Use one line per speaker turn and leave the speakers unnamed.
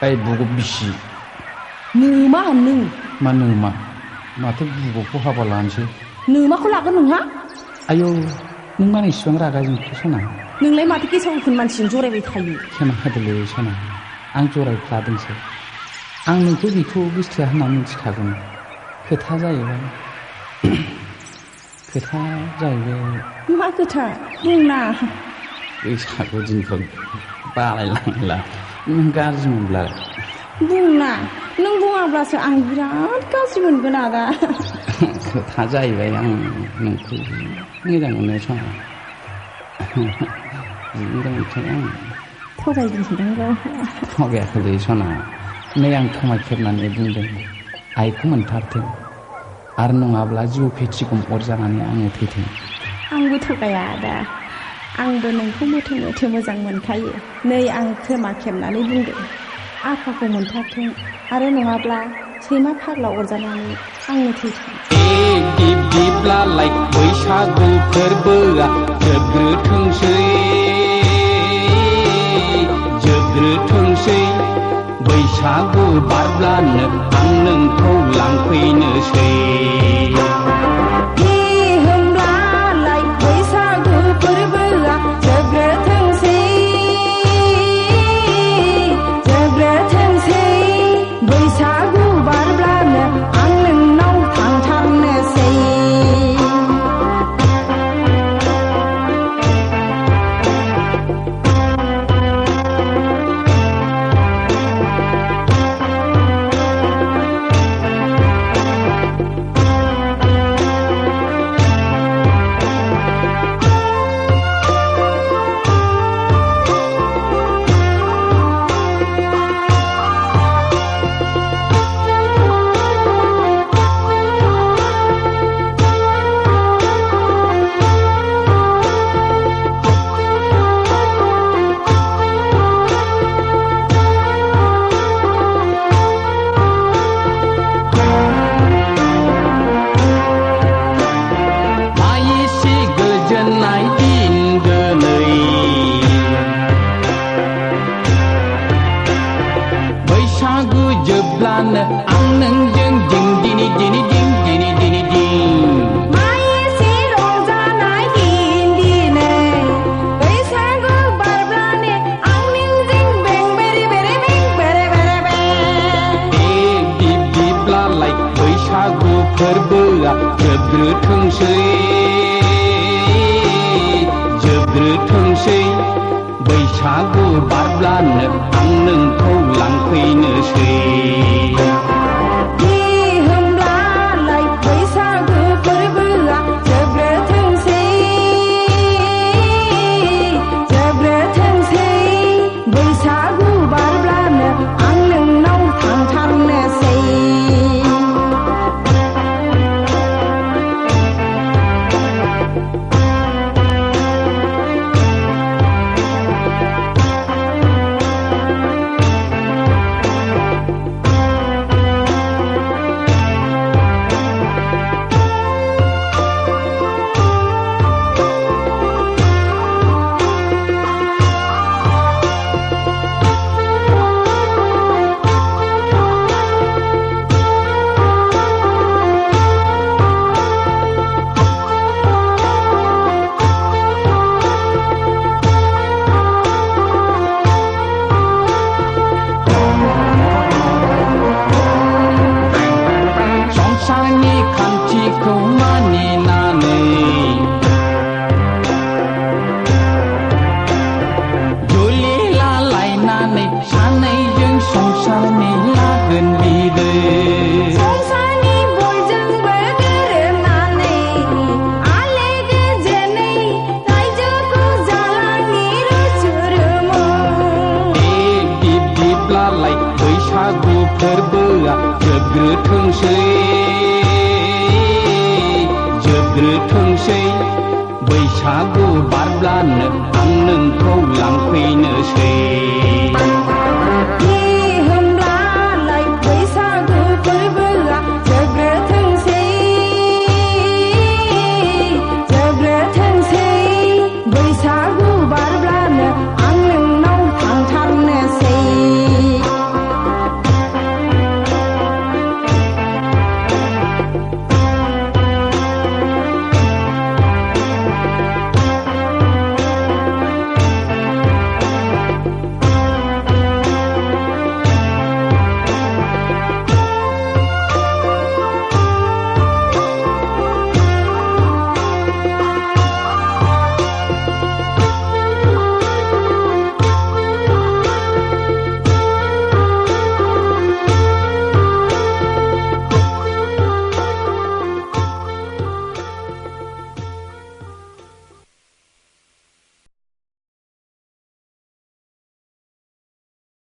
ओइ बुगु बिसि
नोमा नों
मा नोमा माथो बुगुखौ हाबा लानोसै
नोमाखौ लागोन नोंहा
आयौ नों मानो इसिबां रागा जोंखो सना
नोंलाय माथो गेसाव गोफोन मानसिजों जरायबाय थायो
सना होदोलै सना आं जरायफ्लादोंसो आं नोंखौ बेखौ गोसथोआ होनना मिथिखागौमोन खोथा जाहैबाय
मा खोथा बुंना
बैसागु दिनफ्राव बालायलांला नों गाज्रि मोनब्ला
बुंना नों बुङाब्लासो आं बिराद गाज्रि मोनगोन आदा
खोथा जाहैबाय आं नोंखौ मोजां मोनो सना मोजां मोनखायो आं
थगायदोंदां
थगायाखैलै सना नै आं खोमा खेबनानै बुंदों आइखौ मोनथारथों आरो नङाब्ला जिउ फेथिगम अरजानानै आङो थैथों
आंबो थगाया आदा आंबो नोंखौ मोथो मोथो मोजां मोनखायो नै आं खोमा खेबनानै बुंदों आफाखौ मोनथारथों आरो नङाब्ला सैमा फाग्ला अरजानानै आंनो थैथों
दिप दिपलालाय बैसागु फोरबोआ जोबग्रोथोंसै बैसागु बारब्लानो आं नोंखौ लांफैनोसै
होमब्लालाय बैसागु फोरबोआ जोबग्रोथोंसै बैसागु बारब्लानो आं नोंनाव थांथारनोसै
बैसागु जोबब्लानो आं नोंजों दिं दिनि दिनि दिं दिनि दिनि दिं
माइसि रंजानाय दिन दिनै बैसागु बारब्लानो आं नोंजों बें बेरे बेरे बें बेरे बेरे बें
दिप दिपलालाय बैसागु फोरबोआ जोबग्रोथोंसै बैसागु बारब्लानो आं नोंखौ लांफैनोसै
होमब्लालाय बैसागु फोरबोआ जोबग्रोथोंसै बैसागु बारब्लानो आं नोंनाव थांथारनोसै
संसारनि खान्थिखौ मानिनानै जुलि लालायनानै सानैजों संसारनि लागोन बिदै
संसारनि बयजोंबो गोरोबनानै आले गोजोनै रायजोखौ जालांनि रुजुरुमु
दिप दिपलालाय बैसागु फोरबोआ जोबग्रोथोंसै बैसागु बारब्लानो आं नोंखौ लांफैनोसै